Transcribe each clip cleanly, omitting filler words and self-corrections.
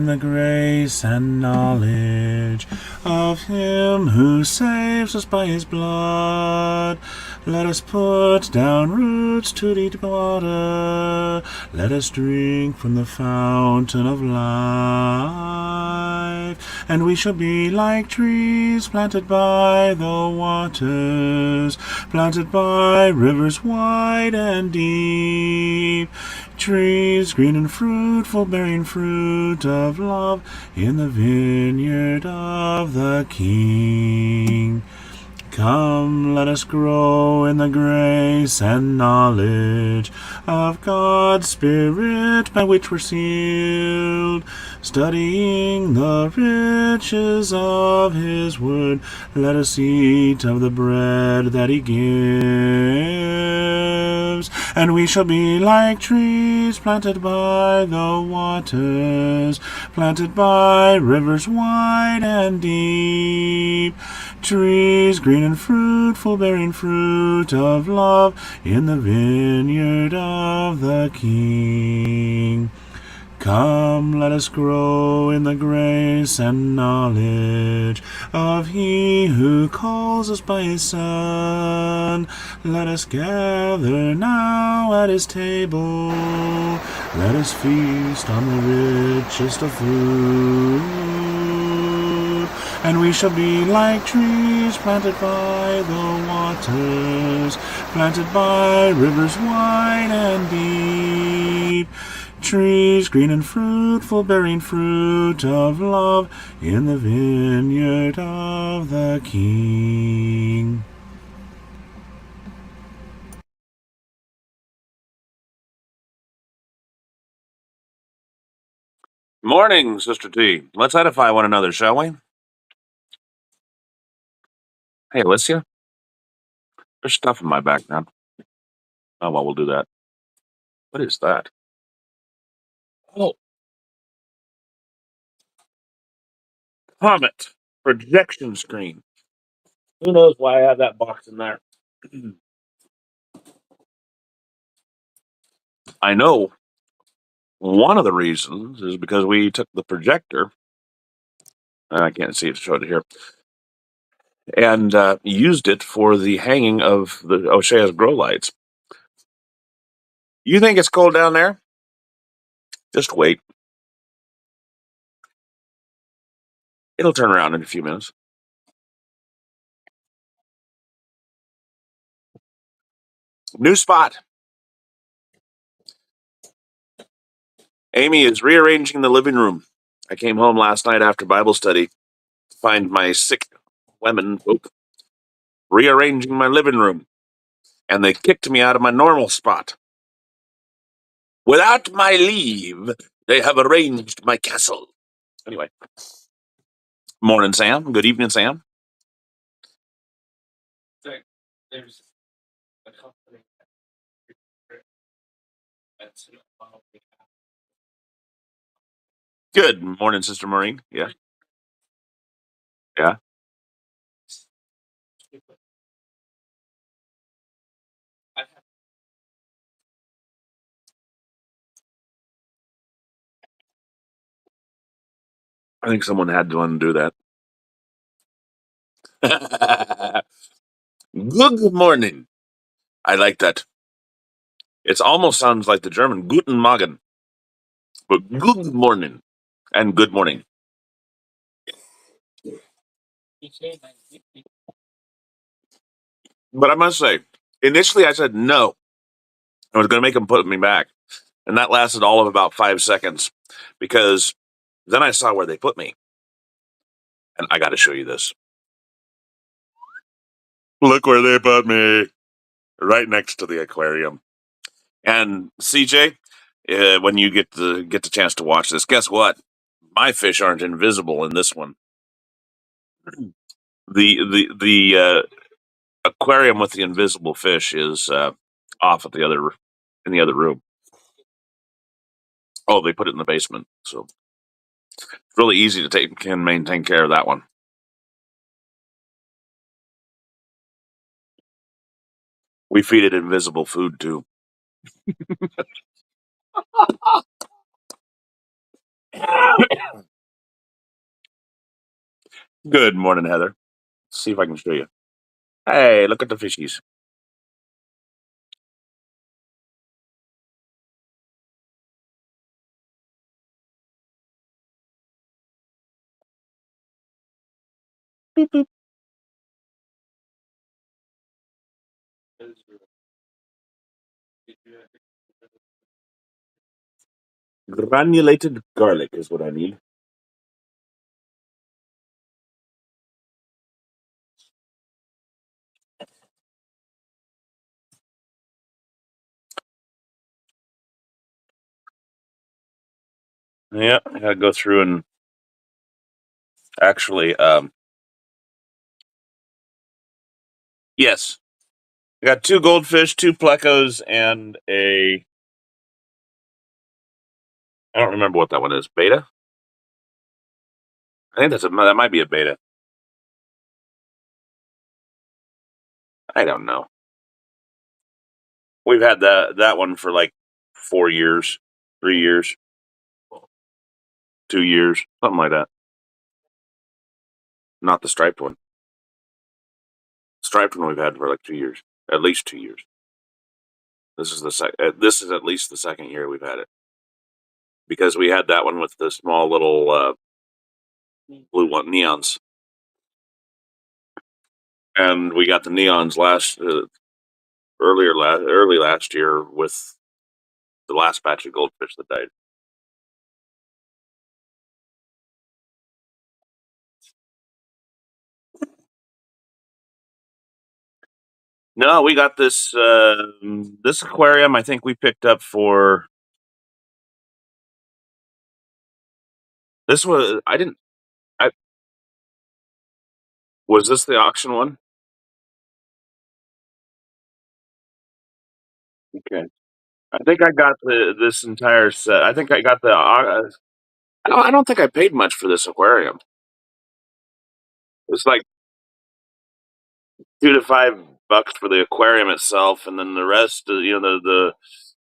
in the grace and knowledge of Him who saves us by His blood. Let us put down roots to deep water. Let us drink from the fountain of life. And we shall be like trees planted by the waters, planted by rivers wide and deep. Trees green and fruitful, bearing fruit of love in the vineyard of the King. Come, let us grow in the grace and knowledge of God's Spirit by which we're sealed, studying the riches of His word. Let us eat of the bread that He gives, and we shall be like trees planted by the waters, planted by rivers wide and deep. Trees green and fruitful, bearing fruit of love in the vineyard of the King. Come, let us grow in the grace and knowledge of He who calls us by His Son. Let us gather now at His table. Let us feast on the richest of food. And we shall be like trees planted by the waters, planted by rivers wide and deep. Trees green and fruitful, bearing fruit of love in the vineyard of the King. Morning, Sister T. Let's edify one another, shall we? Hey, Alicia. There's stuff in my background. Oh, well, we'll do that. What is that? Oh, Comet projection screen. Who knows why I have that box in there? I know one of the reasons is because we took the projector, and I can't see it showed it here, and used it for the hanging of the O'Shea's grow lights. You think it's cold down there? Just wait. It'll turn around in a few minutes. New spot. Amy is rearranging the living room. I came home last night after Bible study to find my sick women folk rearranging my living room, and they kicked me out of my normal spot. Without my leave, they have arranged my castle. Anyway, morning, Sam. Good evening, Sam. There's a company. Good morning, Sister Maureen. Yeah, yeah. I think someone had to undo that. Good morning. I like that. It almost sounds like the German Guten Morgen, but good morning and good morning. But I must say, initially I said no. I was going to make them put me back. And that lasted all of about 5 seconds because then I saw where they put me. And I got to show you this. Look where they put me. Right next to the aquarium. And CJ, when you get the chance to watch this, guess what? My fish aren't invisible in this one. The aquarium with the invisible fish is off at the other in the other room. Oh, they put it in the basement, so it's really easy to take and maintain care of that one. We feed it invisible food too. Good morning, Heather. Let's see if I can show you. Hey, look at the fishies. Boop, boop. Granulated garlic is what I need. Yeah, I gotta go through and actually, yes, I got two goldfish, two plecos, and I don't remember what that one is. Beta? I think that might be a beta. I don't know. We've had that one for like 4 years, 3 years, 2 years, something like that. Not the striped one. Striped one we've had for like 2 years, at least 2 years. This is the This is at least the second year we've had it because we had that one with the small little blue one neons, and we got the neons early last year with the last batch of goldfish that died. No, we got this aquarium. I think we picked up for this was I didn't I was this the auction one? Okay, I think I got this entire set. I think I got the. I don't think I paid much for this aquarium. It's like $2 to $5 for the aquarium itself, and then the rest, the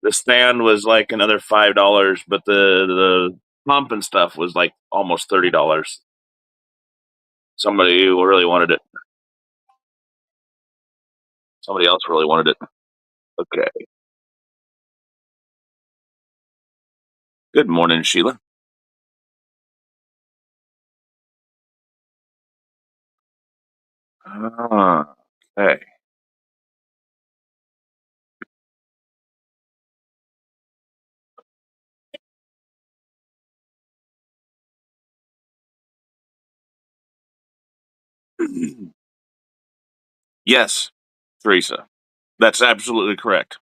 stand was like another $5, but the pump and stuff was like almost $30. Somebody who really wanted it. Somebody else really wanted it. Okay. Good morning, Sheila. Okay. Yes, Teresa. That's absolutely correct.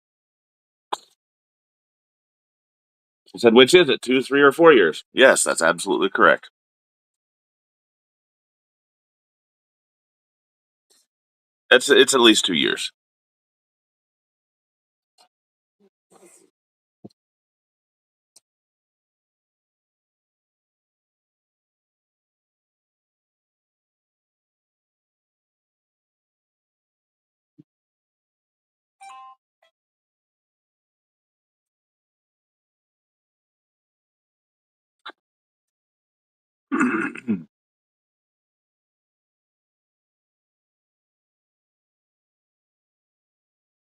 She said, which is it, 2, 3, or 4 years? Yes, that's absolutely correct. It's at least 2 years.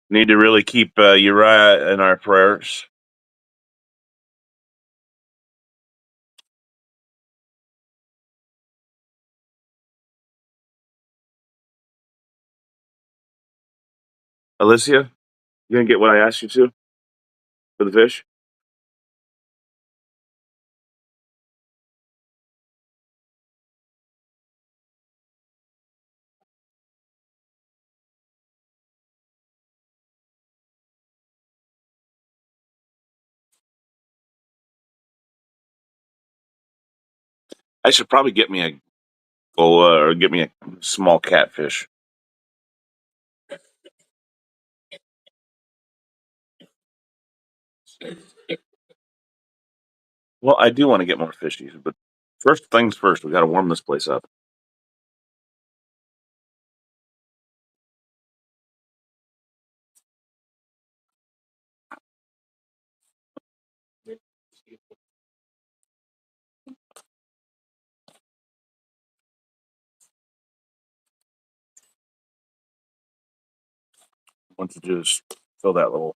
Need to really keep Uriah in our prayers. Alicia, you gonna get what I asked you to for the fish? I should probably get me a boa or get me a small catfish. Well, I do want to get more fishies, but first things first, we got to warm this place up. Once you just fill that little.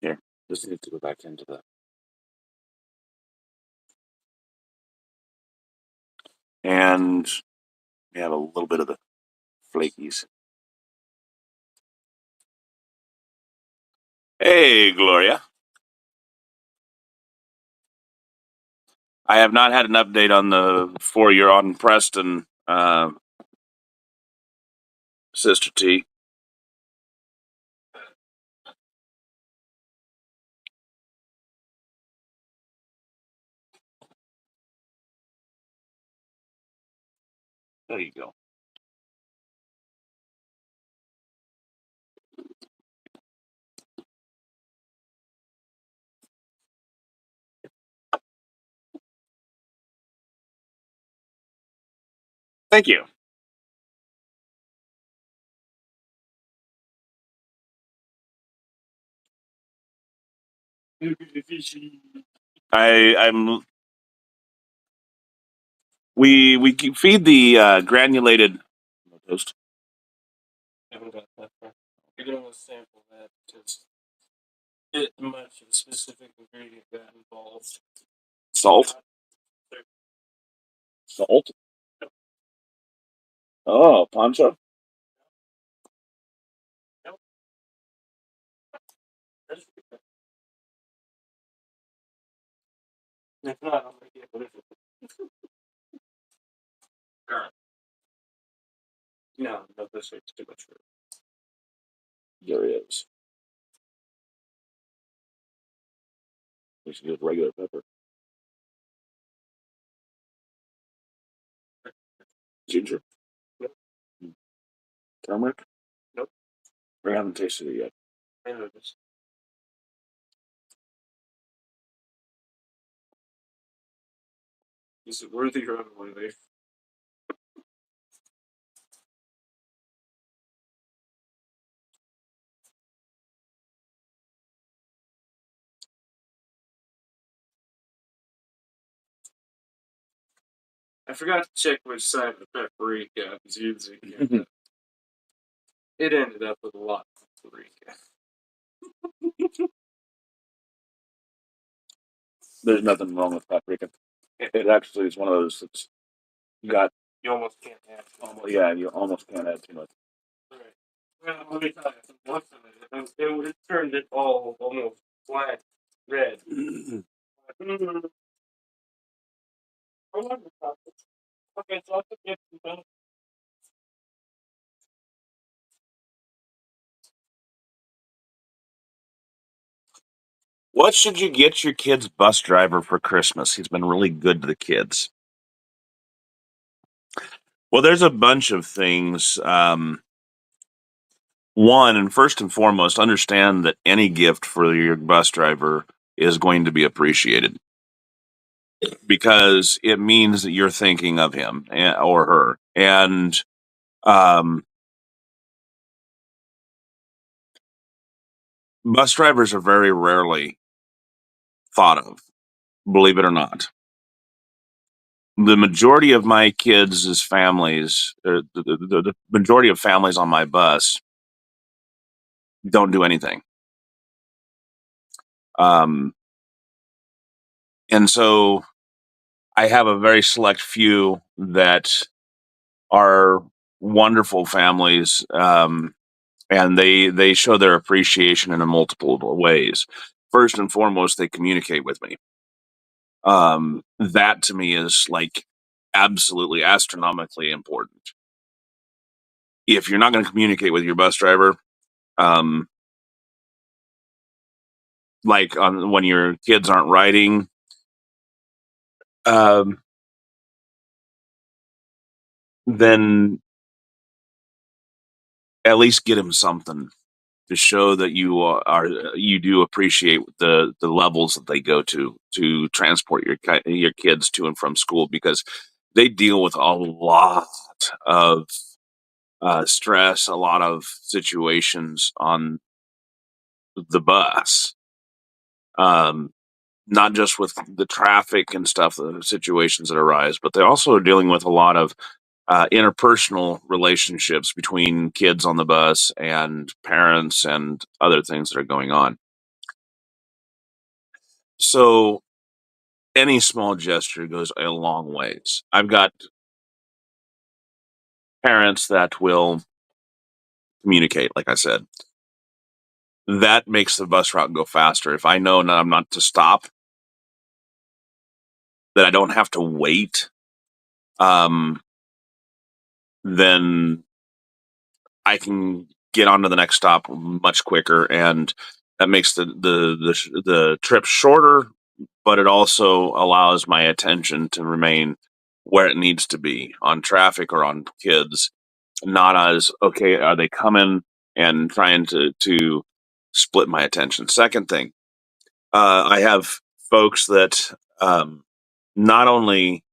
Here, just need to go back into the. And we have a little bit of the flakies. Hey, Gloria. I have not had an update on the 4-year on Preston, Sister T. There you go. Thank you. I'm. We feed the granulated toast. I haven't got that far. You're gonna want to sample that because it much of a specific ingredient that involves Salt. Salt. Oh, poncho. If not, I'll make it. What is it? No, this is too much for it. There is. We should use regular pepper. Ginger. Nope. Turmeric. Nope. We haven't tasted it yet. I know this. Is it worthy or unworthy? I forgot to check which side of the paprika I was using. It ended up with a lot of paprika. There's nothing wrong with paprika. It actually is one of those that's got. You almost can't add. Yeah, you almost can't add too much. Right. Well, let me tell you, once it turned it all almost black red. Okay, so I'll get some done. What should you get your kid's bus driver for Christmas? He's been really good to the kids. Well, there's a bunch of things. One, and first and foremost, understand that any gift for your bus driver is going to be appreciated because it means that you're thinking of him or her. And um, bus drivers are very rarely thought of, believe it or not. The majority of my kids' families, the majority of families on my bus don't do anything. Um, and so I have a very select few that are wonderful families, and they show their appreciation in a multiple ways. First and foremost, they communicate with me. That to me is like absolutely astronomically important. If you're not going to communicate with your bus driver, Um, like on when your kids aren't writing, um, then at least get them something to show that you do appreciate the levels that they go to transport your kids to and from school, because they deal with a lot of stress, a lot of situations on the bus. Um, Not just with the traffic and stuff, the situations that arise, but they're also dealing with a lot of interpersonal relationships between kids on the bus and parents and other things that are going on. So any small gesture goes a long ways. I've got parents that will communicate, like I said. That makes the bus route go faster. If I know that I'm not to stop, that I don't have to wait, um, then I can get on to the next stop much quicker, and that makes the trip shorter. But it also allows my attention to remain where it needs to be on traffic or on kids, not as okay. Are they coming and trying to split my attention? Second thing, I have folks that not only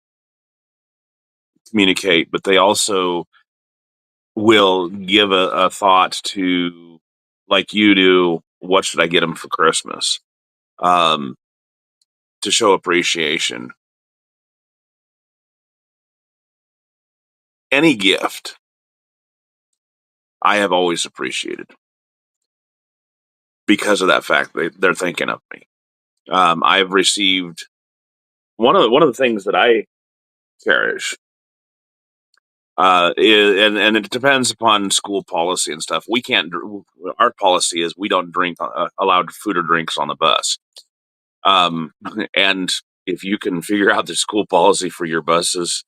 communicate, but they also will give a thought to, like you do, what should I get them for Christmas? Um, to show appreciation. Any gift I have always appreciated because of that fact they're thinking of me. I've received one of the things that I cherish, and it depends upon school policy and stuff. We can't. Our policy is we don't drink allowed food or drinks on the bus. Um, and if you can figure out the school policy for your buses,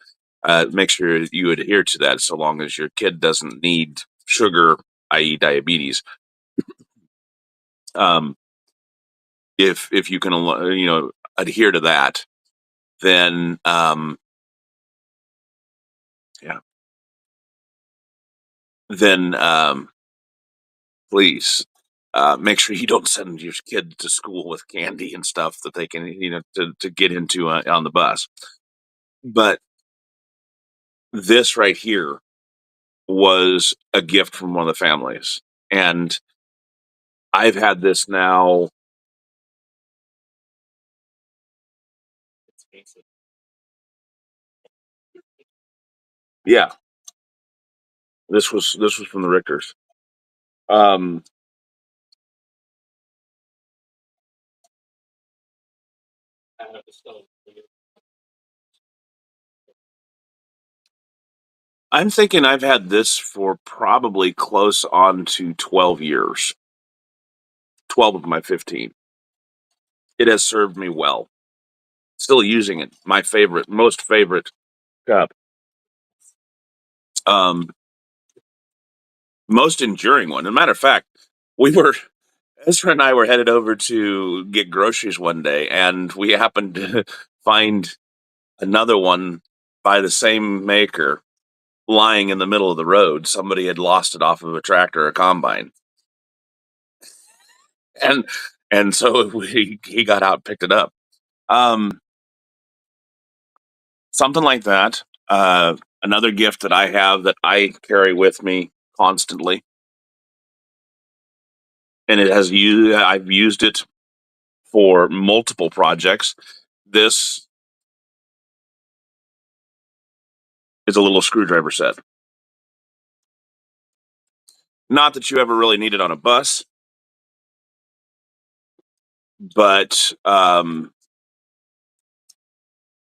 make sure you adhere to that. So long as your kid doesn't need sugar, i.e., diabetes. Um, if you can, adhere to that, then yeah, then please make sure you don't send your kid to school with candy and stuff that they can, to get into on the bus. But this right here was a gift from one of the families, and I've had this now. Yeah, this was from the Richters. Um, I have to still. I'm thinking I've had this for probably close on to 12 years. 12 of my 15. It has served me well. Still using it. My favorite, most favorite cup. Um, Most enduring one. As a matter of fact, we were Ezra and I were headed over to get groceries one day, and we happened to find another one by the same maker lying in the middle of the road. Somebody had lost it off of a tractor or combine, and so he got out and picked it up. Um, Something like that. Another gift that I have that I carry with me constantly, and I've used it for multiple projects. This is a little screwdriver set. Not that you ever really need it on a bus, but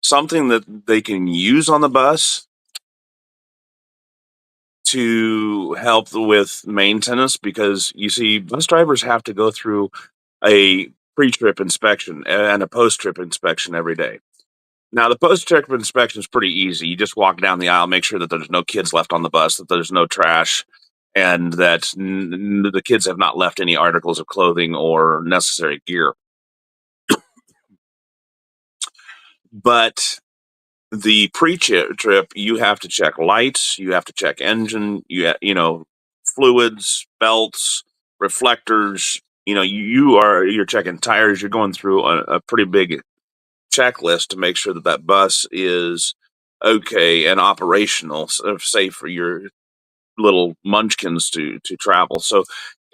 something that they can use on the bus to help with maintenance, because you see, bus drivers have to go through a pre-trip inspection and a post-trip inspection every day. Now, the post-trip inspection is pretty easy. You just walk down the aisle, make sure that there's no kids left on the bus, that there's no trash, and that the kids have not left any articles of clothing or necessary gear. But the pre-trip, you have to check lights, you have to check engine, fluids, belts, reflectors. You're checking tires. You're going through a pretty big checklist to make sure that that bus is okay and operational, safe for your little munchkins to travel. So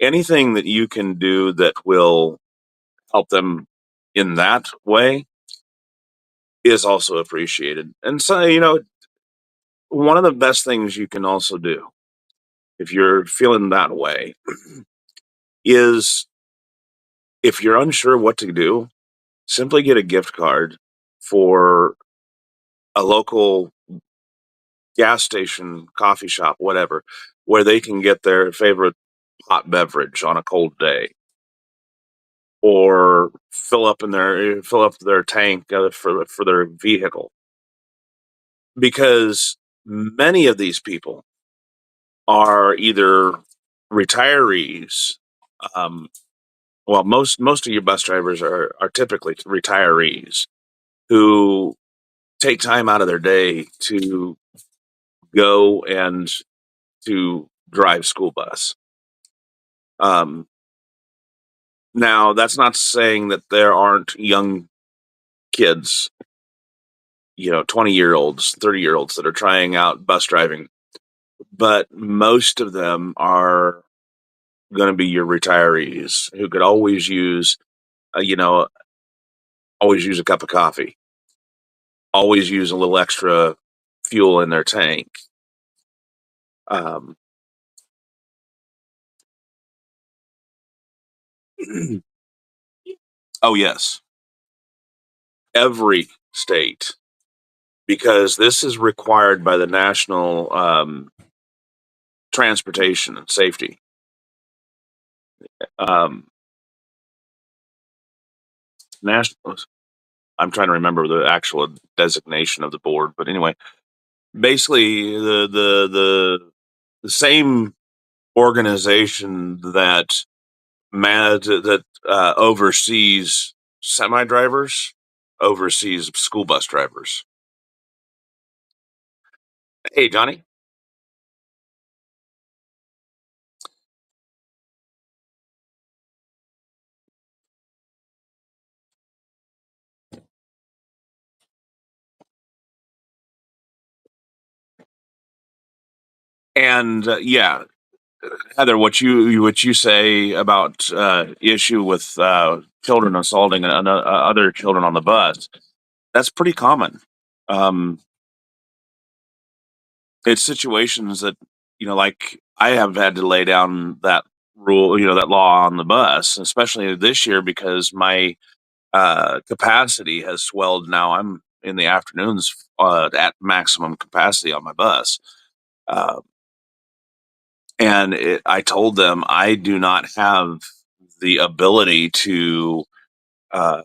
anything that you can do that will help them in that way is also appreciated. And so, one of the best things you can also do if you're feeling that way is, if you're unsure what to do, simply get a gift card for a local gas station, coffee shop, whatever, where they can get their favorite hot beverage on a cold day, or fill up their tank for their vehicle, because many of these people are either retirees. Um, well, most of your bus drivers are typically retirees who take time out of their day to go and to drive school bus. Um, Now, that's not saying that there aren't young kids, 20-year-olds, 30-year-olds that are trying out bus driving, but most of them are going to be your retirees who could uh, you know, always use a cup of coffee, always use a little extra fuel in their tank. Um, oh, yes, every state, because this is required by the National Transportation and Safety. Um, National. I'm trying to remember the actual designation of the board, but anyway, basically the same organization that oversees semi drivers oversees school bus drivers. Hey, Johnny. And yeah, Heather, what you say about issue with children assaulting other children on the bus, that's pretty common. Um, it's situations that, like, I have had to lay down that rule, that law on the bus, especially this year, because my capacity has swelled. Now I'm in the afternoons at maximum capacity on my bus. Uh, and I told them I do not have the ability to, uh,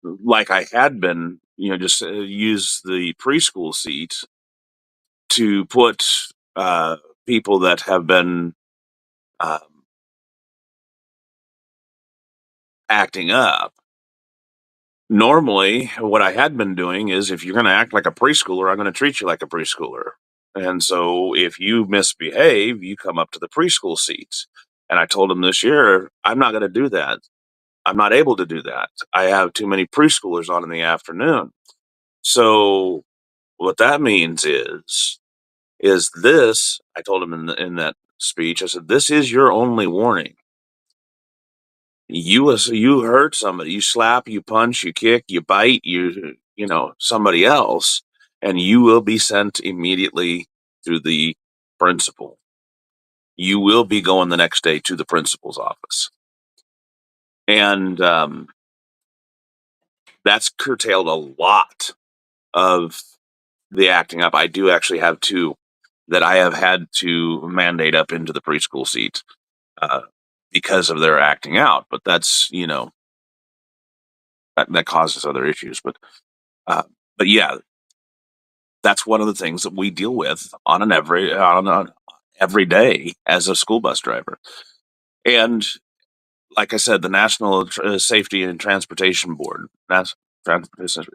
like I had been, just use the preschool seat to put uh, people that have been um, acting up. Normally, what I had been doing is, if you're going to act like a preschooler, I'm going to treat you like a preschooler. And so if you misbehave, you come up to the preschool seats. And I told him this year, I'm not going to do that. I'm not able to do that. I have too many preschoolers on in the afternoon. So what that means is this, I told him in that speech, I said, this is your only warning. You hurt somebody, you slap, you punch, you kick, you bite, somebody else, and you will be sent immediately to the principal. You will be going the next day to the principal's office. And that's curtailed a lot of the acting up. I do actually have two that I have had to mandate up into the preschool seat uh, because of their acting out. But that's, that causes other issues. Uh, but yeah, that's one of the things that we deal with on every day as a school bus driver. And like I said, the National Safety and Transportation Board,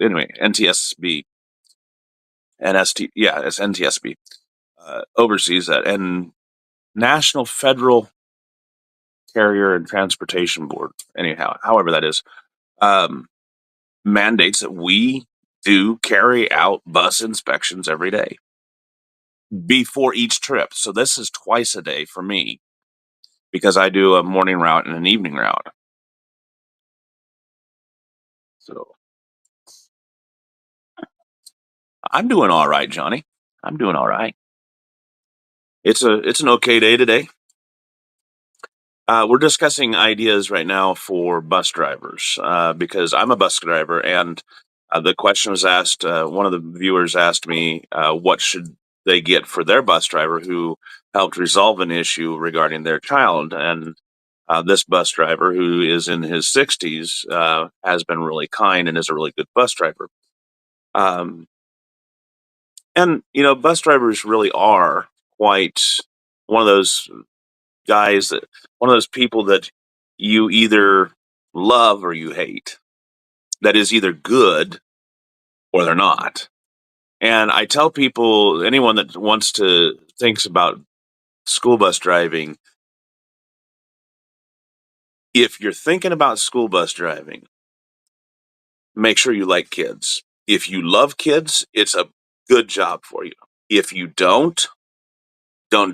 anyway, NTSB and it's NTSB, oversees that, and National Federal Carrier and Transportation Board, anyhow, however that is, um, mandates that we do carry out bus inspections every day before each trip. So this is twice a day for me because I do a morning route and an evening route. So I'm doing all right, Johnny. I'm doing all right. It's an okay day today. We're discussing ideas right now for bus drivers because I'm a bus driver, and the question was asked. One of the viewers asked me, "What should they get for their bus driver who helped resolve an issue regarding their child?" And this bus driver, who is in his 60s, has been really kind and is a really good bus driver. Um, and bus drivers really are quite one of those guys that one of those people that you either love or you hate. That is either good or they're not. And I tell people, anyone that wants to thinks about school bus driving, if you're thinking about school bus driving, make sure you like kids. If you love kids, it's a good job for you. If you don't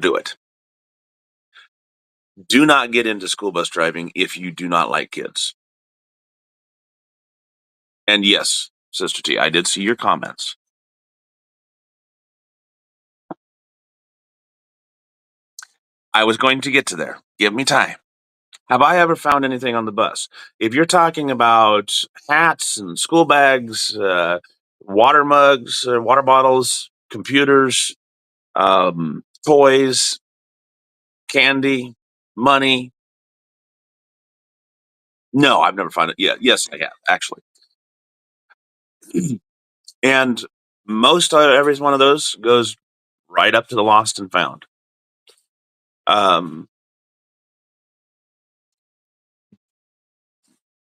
do it. Do not get into school bus driving if you do not like kids. And yes, Sister T, I did see your comments. I was going to get to there. Give me time. Have I ever found anything on the bus? If you're talking about hats and school bags, water mugs, water bottles, computers, toys, candy, money, no, I've never found it yet. Yes, I have, actually. And most every one of those goes right up to the lost and found. Um,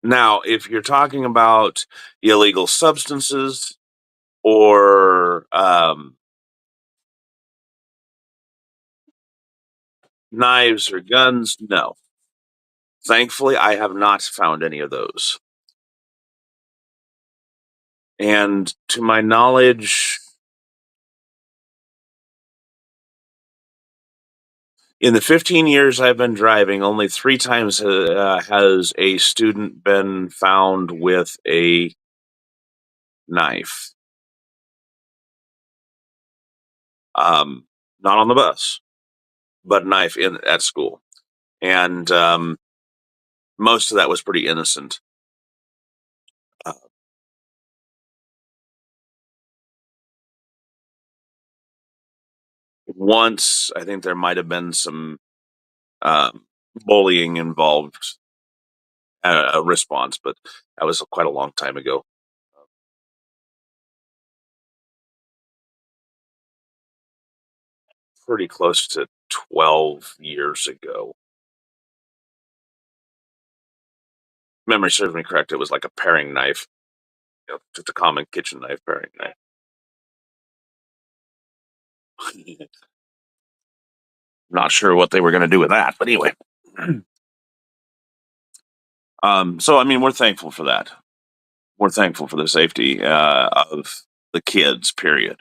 Now, if you're talking about illegal substances or knives or guns, no. Thankfully, I have not found any of those. And to my knowledge, in the 15 years I've been driving, only 3 times has a student been found with a knife. Not on the bus, but a knife at school. And most of that was pretty innocent. Uh, Once, I think there might have been some um, bullying involved, a response, but that was quite a long time ago. Pretty close to 12 years ago. Memory serves me correct, it was like a paring knife, just a common kitchen knife, paring knife. Not sure what they were going to do with that, but anyway. So I mean, we're thankful for that. We're thankful for the safety of the kids. Period.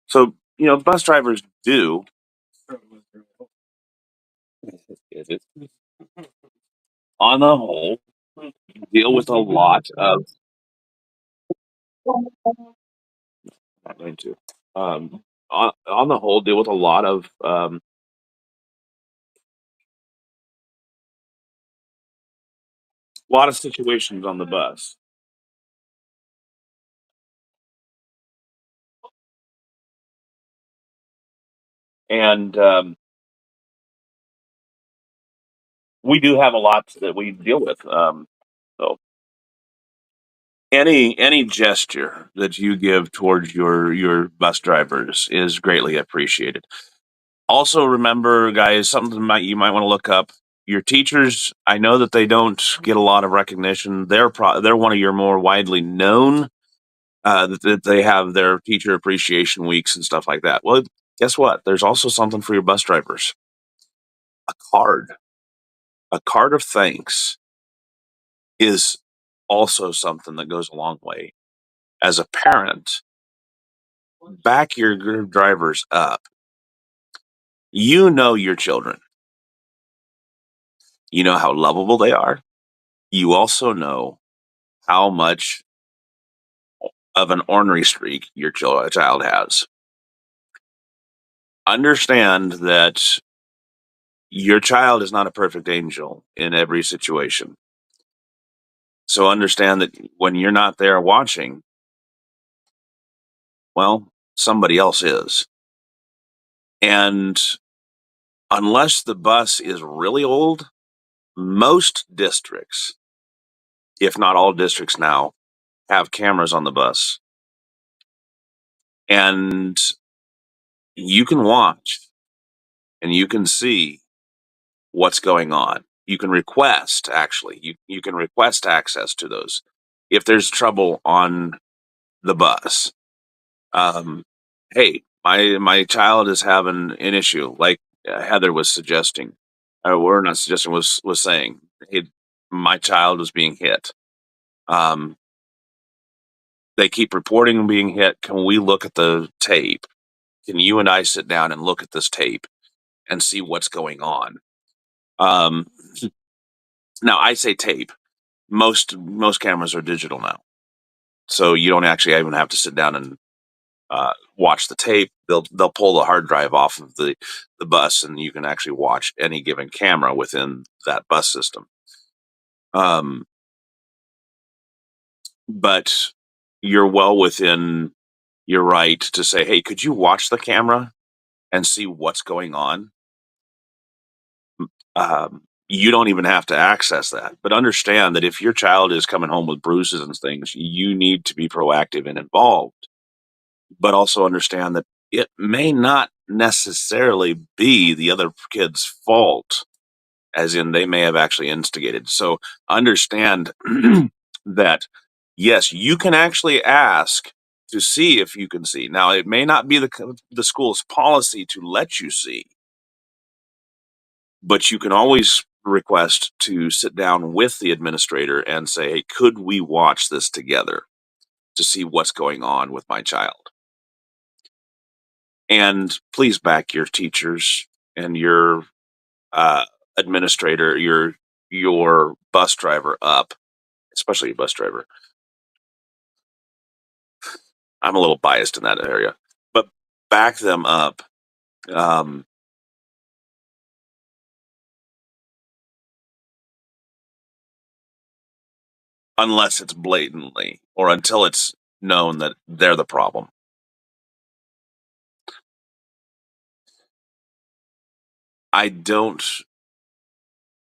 So bus drivers do on the whole deal with a lot of. Not going to. On the whole, deal with a lot of situations on the bus. And we do have a lot that we deal with. So, any gesture that you give towards your bus drivers is greatly appreciated. Also, remember, guys, something you might want to look up. Your teachers, I know that they don't get a lot of recognition. They're one of your more widely known. That they have their teacher appreciation weeks and stuff like that. Well, guess what? There's also something for your bus drivers. A card. A card of thanks is also something that goes a long way. As a parent, back your drivers up. You know your children. You know how lovable they are. You also know how much of an ornery streak your child has. Understand that your child is not a perfect angel in every situation. So understand that when you're not there watching, well, somebody else is. And unless the bus is really old, most districts, if not all districts now, have cameras on the bus. And you can watch and you can see what's going on. You can request, actually, you can request access to those if there's trouble on the bus. Um, hey, my child is having an issue, like Heather was suggesting, or we're not suggesting, was saying, hey, my child was being hit. Um, they keep reporting being hit. Can we look at the tape? Can you and I sit down and look at this tape and see what's going on? Um, Now, I say tape. Most cameras are digital now, so you don't actually even have to sit down and watch the tape. They'll pull the hard drive off of the bus, and you can actually watch any given camera within that bus system. Um, but you're well within your right to say, "Hey, could you watch the camera and see what's going on?" You don't even have to access that, but understand that if your child is coming home with bruises and things, you need to be proactive and involved. But also understand that it may not necessarily be the other kid's fault, as in they may have actually instigated. So understand that, yes, you can actually ask to see if you can see. Now, it may not be the school's policy to let you see, but you can always request to sit down with the administrator and say, hey, could we watch this together to see what's going on with my child? And please back your teachers and your uh, administrator, your bus driver up, especially your bus driver. I'm a little biased in that area, but back them up. Um, Unless it's blatantly or until it's known that they're the problem. I don't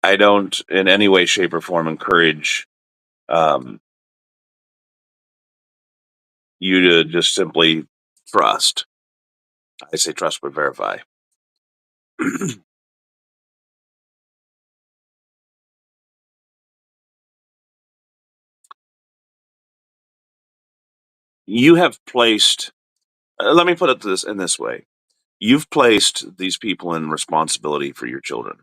I don't in any way, shape, or form encourage um, you to just simply trust. I say trust but verify. You have placed. Let me put it in this way: you've placed these people in responsibility for your children,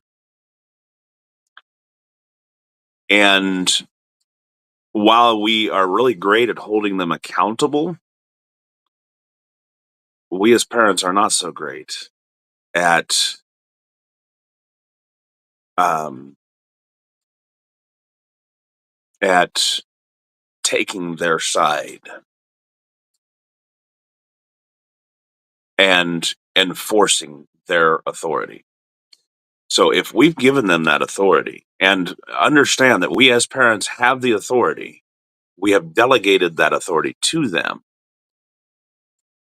and while we are really great at holding them accountable, we as parents are not so great at um, at taking their side and enforcing their authority. So if we've given them that authority and understand that we as parents have the authority, we have delegated that authority to them,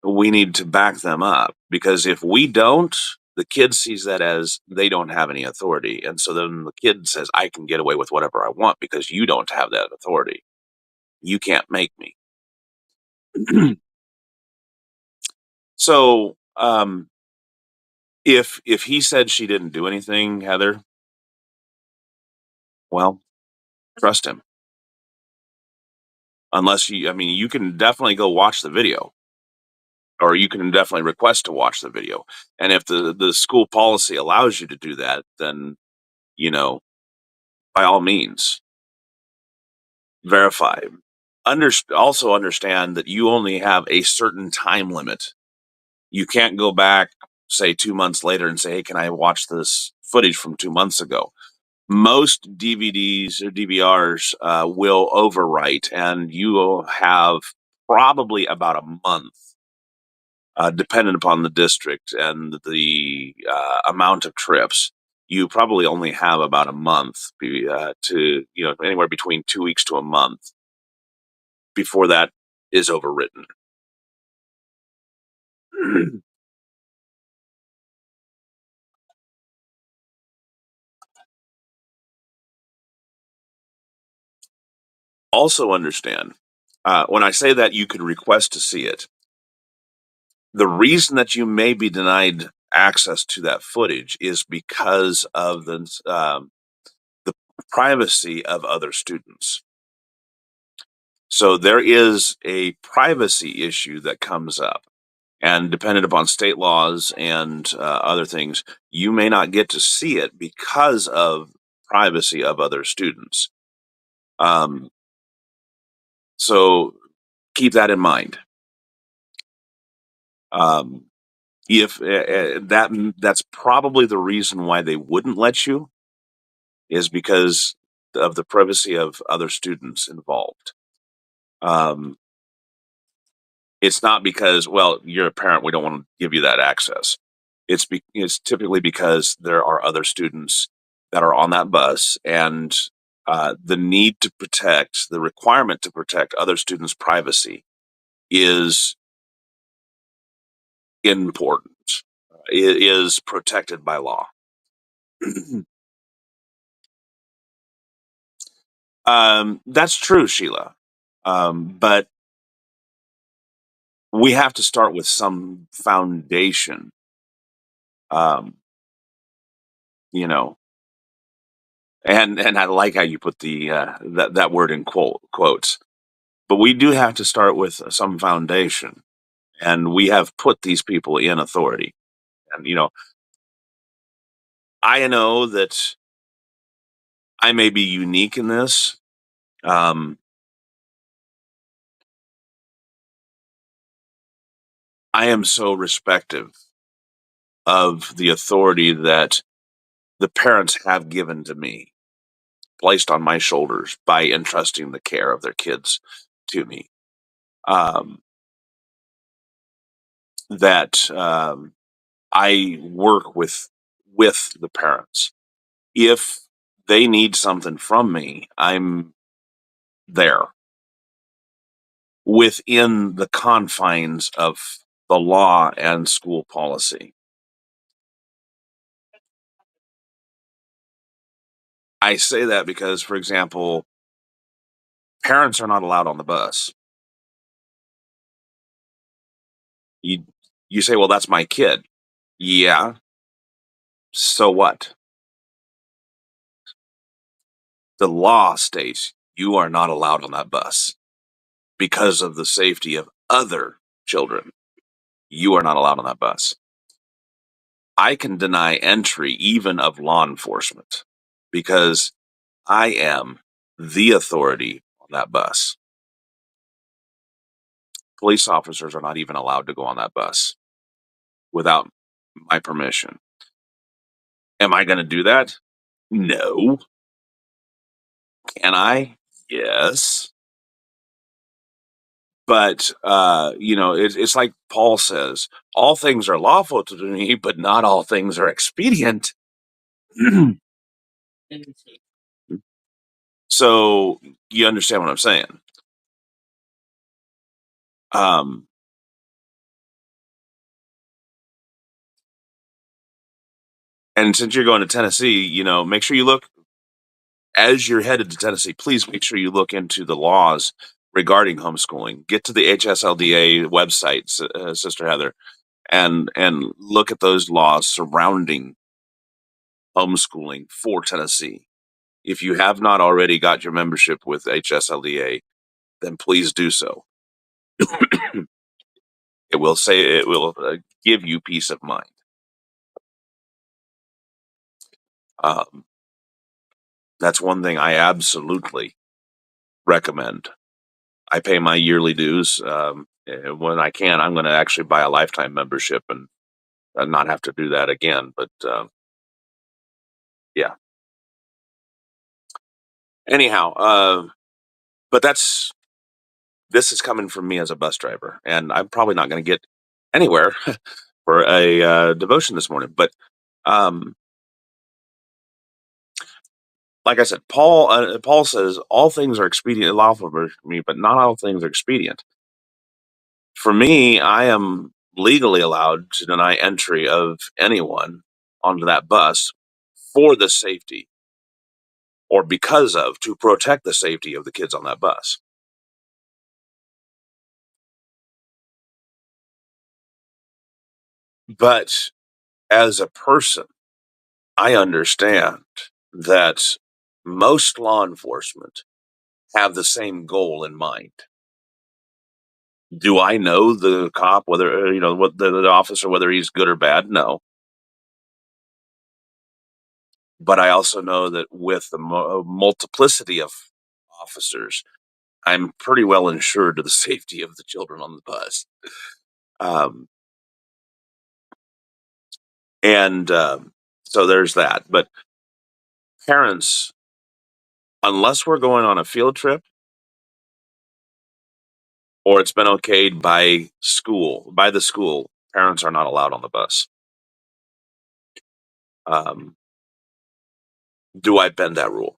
we need to back them up, because if we don't, the kid sees that as they don't have any authority. And so then the kid says, I can get away with whatever I want because you don't have that authority. You can't make me. So, if he said she didn't do anything, Heather, well, trust him. Unless I mean, you can definitely go watch the video, or you can definitely request to watch the video. And if the school policy allows you to do that, then you know, by all means, verify. Also understand that you only have a certain time limit. You can't go back, say 2 months later, and say, "Hey, can I watch this footage from 2 months ago?" Most DVDs or DVRs will overwrite, and you will have probably about a month, dependent upon the district and the amount of trips. You probably only have about a month to, anywhere between 2 weeks to a month before that is overwritten. Also understand, when I say that you could request to see it, the reason that you may be denied access to that footage is because of the privacy of other students. So there is a privacy issue that comes up, and dependent upon state laws and other things, you may not get to see it because of privacy of other students. Um, so keep that in mind. Um, if that's probably the reason why they wouldn't let you, is because of the privacy of other students involved. Um, it's not because, well, you're a parent, we don't want to give you that access. It's typically because there are other students that are on that bus, and the requirement to protect other students' privacy is important. It is protected by law. That's true, Sheila. But we have to start with some foundation. Um, you know, and I like how you put the that word in quotes. But we do have to start with some foundation, and we have put these people in authority. And I know that I may be unique in this. Um, I am so respective of the authority that the parents have given to me, placed on my shoulders by entrusting the care of their kids to me. Um, that I work with the parents. If they need something from me, I'm there within the confines of the law and school policy. I say that because, for example, parents are not allowed on the bus. You you say, "Well, that's my kid." Yeah, so what? The law states you are not allowed on that bus because of the safety of other children. You are not allowed on that bus. I can deny entry even of law enforcement because I am the authority on that bus. Police officers are not even allowed to go on that bus without my permission. Am I going to do that? No. Can I? Yes. But it's like Paul says, all things are lawful to me, but not all things are expedient. So you understand what I'm saying. Um, and since you're going to Tennessee, make sure you look as you're headed to Tennessee. Please make sure you look into the laws regarding homeschooling, get to the HSLDA website, Sister Heather, and look at those laws surrounding homeschooling for Tennessee. If you have not already got your membership with HSLDA, then please do so. It will give you peace of mind. That's one thing I absolutely recommend. I pay my yearly dues. When I can, I'm going to actually buy a lifetime membership and not have to do that again. But yeah. Anyhow, but this is coming from me as a bus driver, and I'm probably not going to get anywhere for a devotion this morning. But um, like I said, Paul says all things are expedient, lawful for me, but not all things are expedient. For me, I am legally allowed to deny entry of anyone onto that bus for the safety or because of to protect the safety of the kids on that bus. But as a person, I understand that most law enforcement have the same goal in mind. Do I know the cop, whether, what the officer, whether he's good or bad? No. But I also know that with the multiplicity of officers, I'm pretty well insured to the safety of the children on the bus. Um, and so there's that. But parents, unless we're going on a field trip or it's been okayed by the school, parents are not allowed on the bus. Um, do I bend that rule?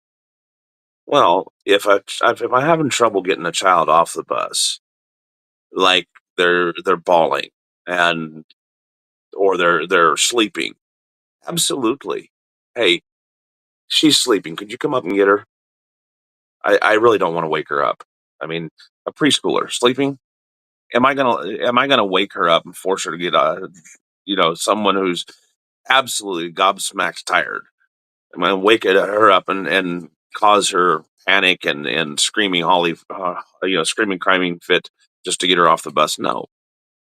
Well, if I'm having trouble getting a child off the bus, like they're bawling and or they're sleeping, absolutely. Hey, she's sleeping. Could you come up and get her? I really don't want to wake her up. I mean, a preschooler sleeping. Am I gonna wake her up and force her to get someone who's absolutely gobsmacked tired? I'm gonna wake her up and cause her panic and screaming screaming crying fit just to get her off the bus? No,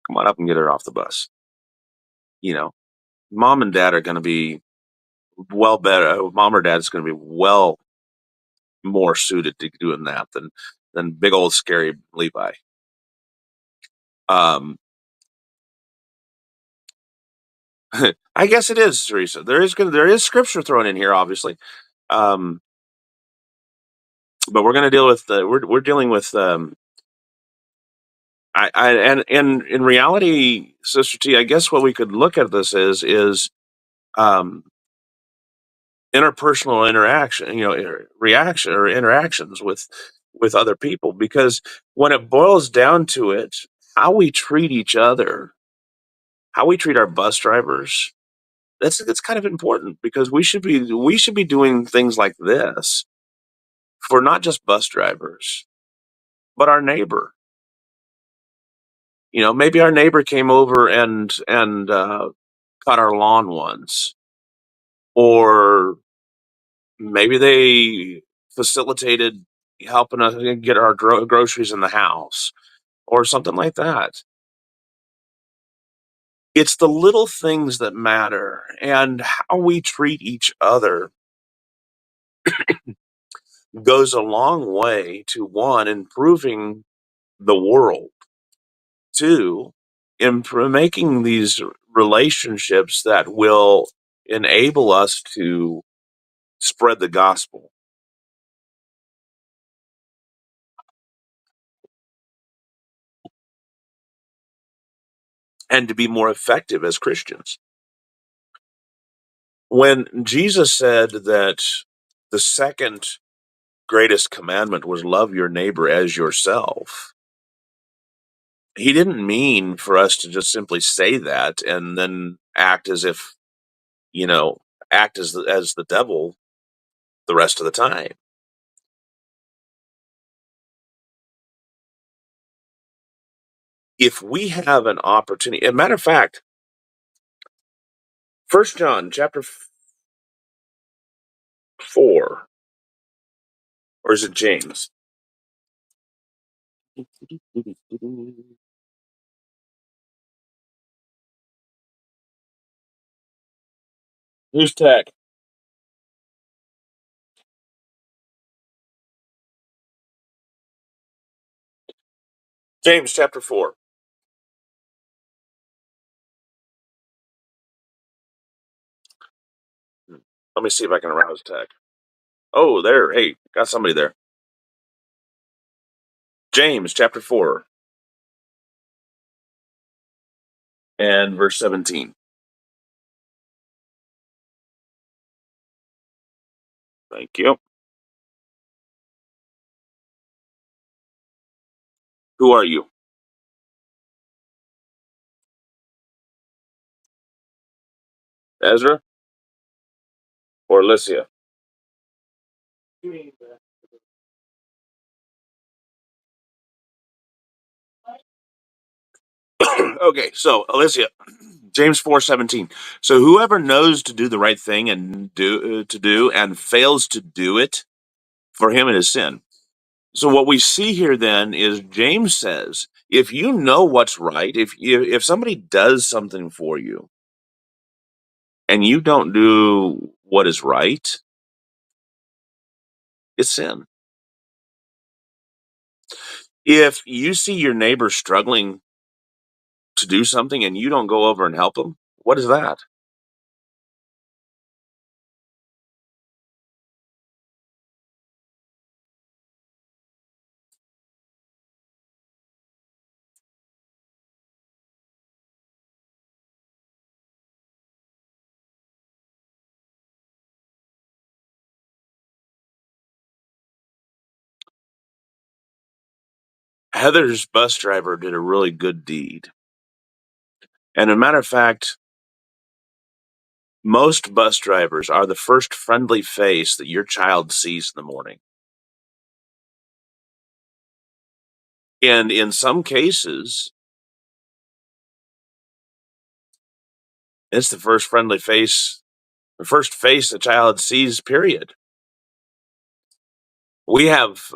come on up and get her off the bus. You know, mom and dad are gonna be well better. Mom or dad's gonna be well more suited to doing that than big old scary Levi. Um, I guess it is, Teresa. There is scripture thrown in here, obviously, um, but we're going to deal with we're dealing with I and in reality, Sister T. I guess what we could look at this is um, interpersonal interaction, reaction or interactions with other people, because when it boils down to it, how we treat each other, how we treat our bus drivers, that's kind of important because we should be doing things like this for not just bus drivers, but our neighbor. Maybe our neighbor came over and cut our lawn once, or maybe they facilitated helping us get our groceries in the house, or something like that. It's the little things that matter, and how we treat each other goes a long way to one, improving the world, two, making these relationships that will enable us to spread the gospel and to be more effective as Christians. When Jesus said that the second greatest commandment was love your neighbor as yourself, he didn't mean for us to just simply say that and then act as if, you know, act as the devil the rest of the time. if we have an opportunity, as a matter of fact, 1 John chapter 4, or is it James? Who's tech? James chapter 4. Let me see if I can arouse tech. Oh, there. Hey, got somebody there. James chapter 4 and verse 17. Thank you. Who are you? Ezra or Alicia? Okay, so Alicia, James 4:17. So whoever knows to do the right thing and do and fails to do it, for him it is sin. So what we see here then is James says, if you know what's right, if somebody does something for you and you don't do what is right, it's sin. If you see your neighbor struggling to do something and you don't go over and help them, what is that? Heather's bus driver did a really good deed. And a matter of fact, most bus drivers are the first friendly face that your child sees in the morning. And in some cases, it's the first friendly face, the first face the child sees, period. We have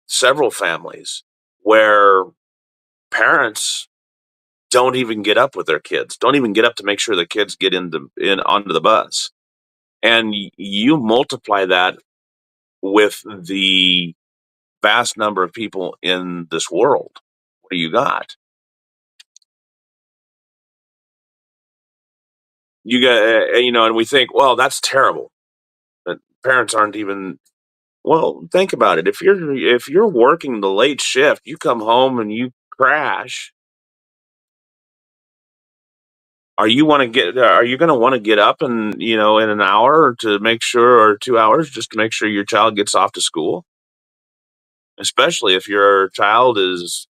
several families where parents don't even get up with their kids, don't even get up to make sure the kids get in onto the bus. And you multiply that with the vast number of people in this world. What do you got? You got, and we think, well, that's terrible. That parents aren't even. Well, think about it. If you're working the late shift, you come home and you crash. Are you going to want to get up and in an hour to make sure, or 2 hours just to make sure your child gets off to school? Especially if your child is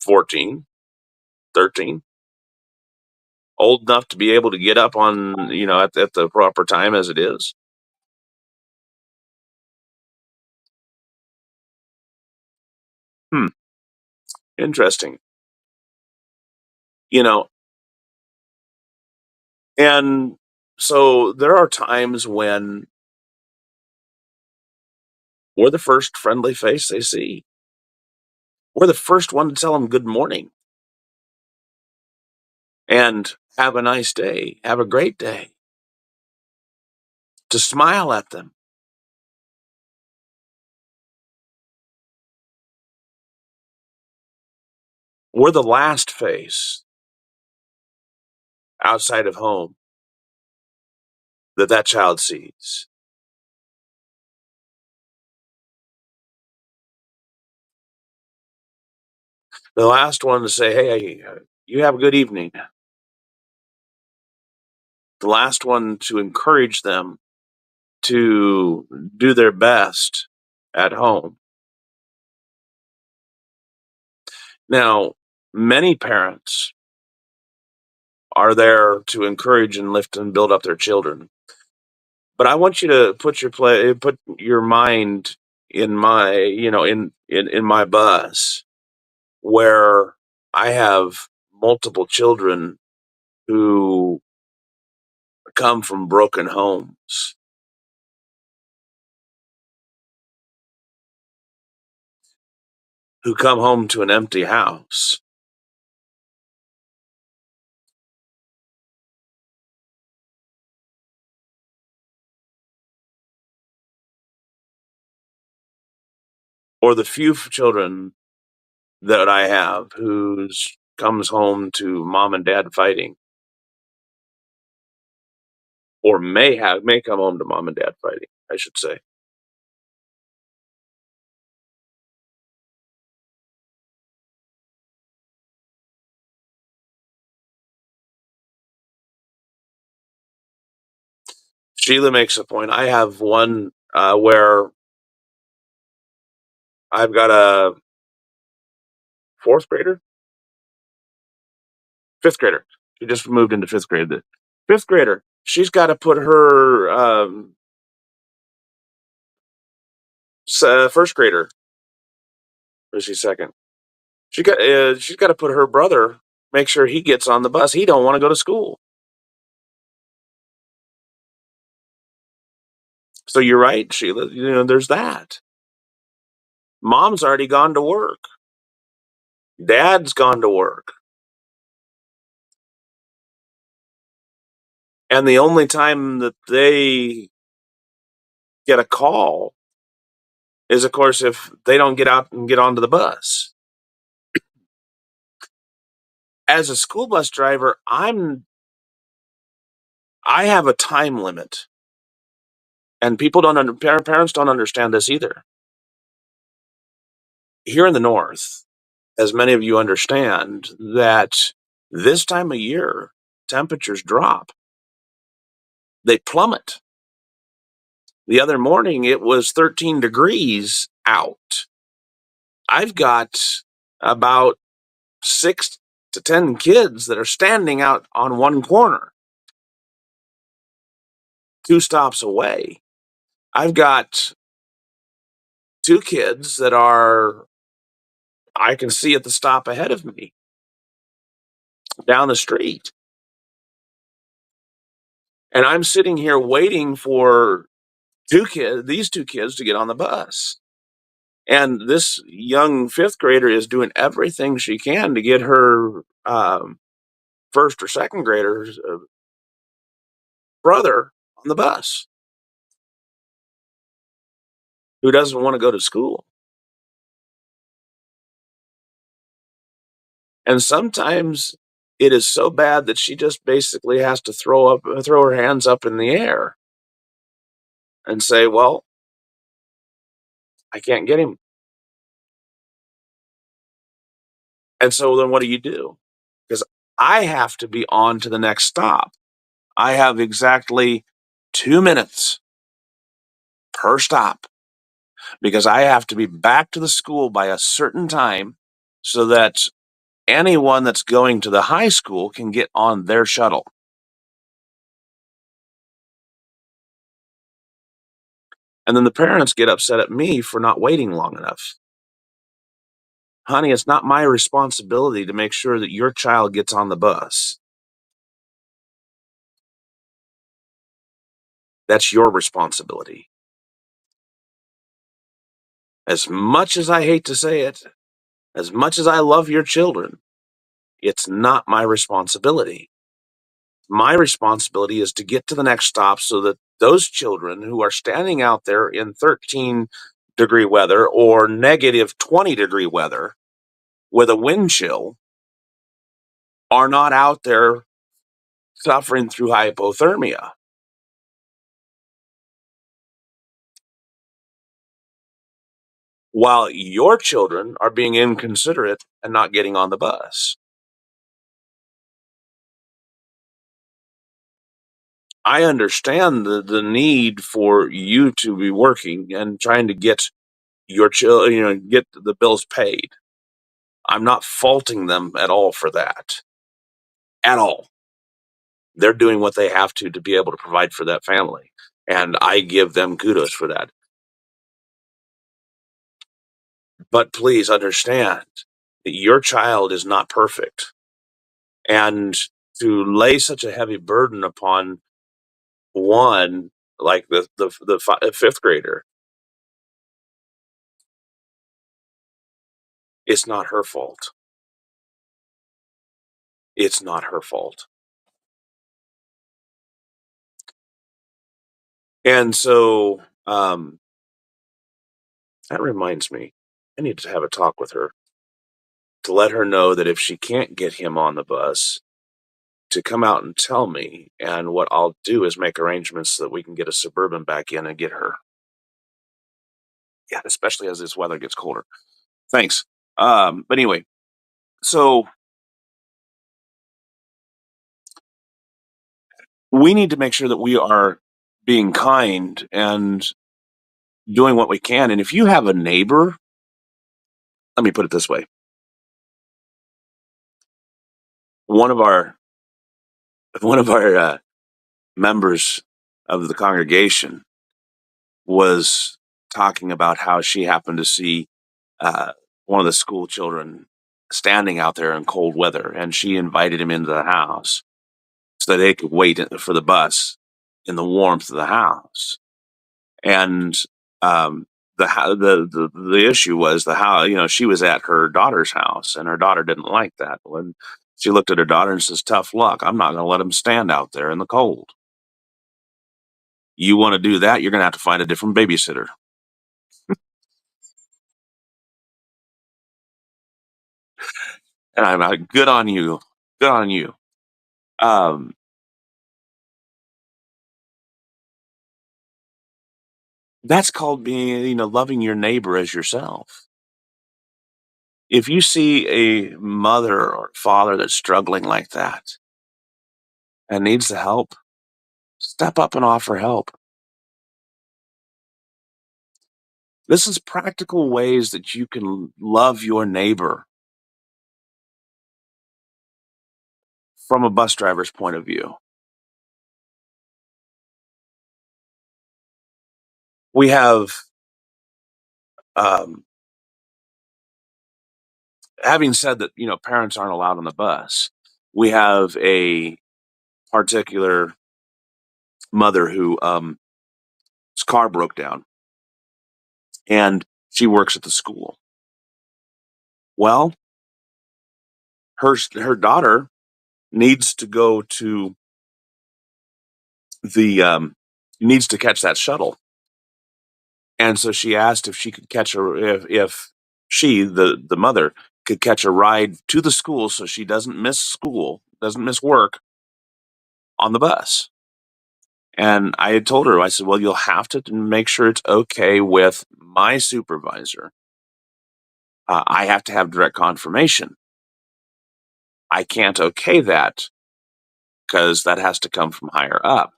14, 13, old enough to be able to get up on at the proper time as it is. Hmm. Interesting. You know, and so there are times when we're the first friendly face they see. We're the first one to tell them good morning and have a nice day, have a great day, to smile at them. We're the last face outside of home that child sees. The last one to say, hey, you have a good evening. The last one to encourage them to do their best at home. Now, many parents are there to encourage and lift and build up their children. But I want you to put your mind in my, in my bus. where I have multiple children who come from broken homes, who come home to an empty house. Or the few children that I have whose comes home to mom and dad fighting, or may come home to mom and dad fighting, I should say. Sheila makes a point. I have one where I've got a fourth grader, fifth grader. She just moved into fifth grade. The fifth grader, she's got to put her first grader. Or is she second? She's got to put her brother, make sure he gets on the bus. He don't want to go to school. So you're right, Sheila. There's that. Mom's already gone to work. Dad's gone to work. And the only time that they get a call is, of course, if they don't get out and get onto the bus. As a school bus driver, I have a time limit, and parents don't understand this either. Here in the North, as many of you understand, that this time of year, temperatures drop. They plummet. The other morning, it was 13 degrees out. I've got about 6 to 10 kids that are standing out on one corner, 2 stops away. I've got 2 kids that I can see at the stop ahead of me down the street. And I'm sitting here waiting for these 2 kids to get on the bus. And this young fifth grader is doing everything she can to get her first or second grader's brother on the bus, who doesn't want to go to school. And sometimes it is so bad that she just basically has to throw her hands up in the air and say, "Well, I can't get him." And so then what do you do? Because I have to be on to the next stop. I have exactly 2 minutes per stop, because I have to be back to the school by a certain time so that anyone that's going to the high school can get on their shuttle. And then the parents get upset at me for not waiting long enough. Honey, it's not my responsibility to make sure that your child gets on the bus. That's your responsibility. As much as I hate to say it, as much as I love your children, it's not my responsibility. My responsibility is to get to the next stop so that those children who are standing out there in 13-degree weather or negative 20-degree weather with a wind chill are not out there suffering through hypothermia. While your children are being inconsiderate and not getting on the bus. I understand the need for you to be working and trying to get your get the bills paid. I'm not faulting them at all for that. At all. They're doing what they have to be able to provide for that family. And I give them kudos for that. But please understand, your child is not perfect. And to lay such a heavy burden upon one, like the fifth grader, it's not her fault. It's not her fault. And so that reminds me, I need to have a talk with her to let her know that if she can't get him on the bus, to come out and tell me. And what I'll do is make arrangements so that we can get a Suburban back in and get her. Yeah, especially as this weather gets colder. Thanks. But anyway, so we need to make sure that we are being kind and doing what we can. And if you have a neighbor, let me put it this way: one of our members of the congregation was talking about how she happened to see uh, one of the school children standing out there in cold weather, and she invited him into the house so that they could wait for the bus in the warmth of the house. And um, the issue was the how she was at her daughter's house, and her daughter didn't like that. When she looked at her daughter and says, "Tough luck. I'm not going to let him stand out there in the cold. You want to do that? You're going to have to find a different babysitter." And I'm like, "Good on you. Good on you." Um, that's called being, loving your neighbor as yourself. If you see a mother or father that's struggling like that and needs the help, step up and offer help. This is practical ways that you can love your neighbor from a bus driver's point of view. We have, um, having said that, parents aren't allowed on the bus. We have a particular mother who his car broke down, and she works at the school. Well, her daughter needs to go to the needs to catch that shuttle, and so she asked if she could catch a if she the mother could catch a ride to the school so she doesn't miss school, doesn't miss work on the bus. And I had told her, I said, well, you'll have to make sure it's okay with my supervisor. I have to have direct confirmation. I can't okay that because that has to come from higher up.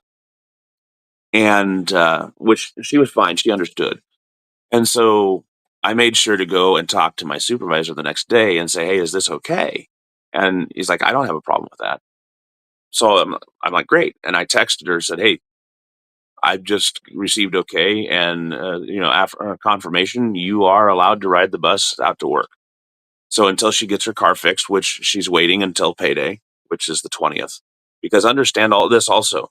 And which she was fine. She understood. And so I made sure to go and talk to my supervisor the next day and say, hey, is this okay? And he's like, I don't have a problem with that. So I'm like, great. And I texted her, said, hey, I've just received okay. And, after confirmation, you are allowed to ride the bus out to work. So until she gets her car fixed, which she's waiting until payday, which is the 20th, because understand all this also.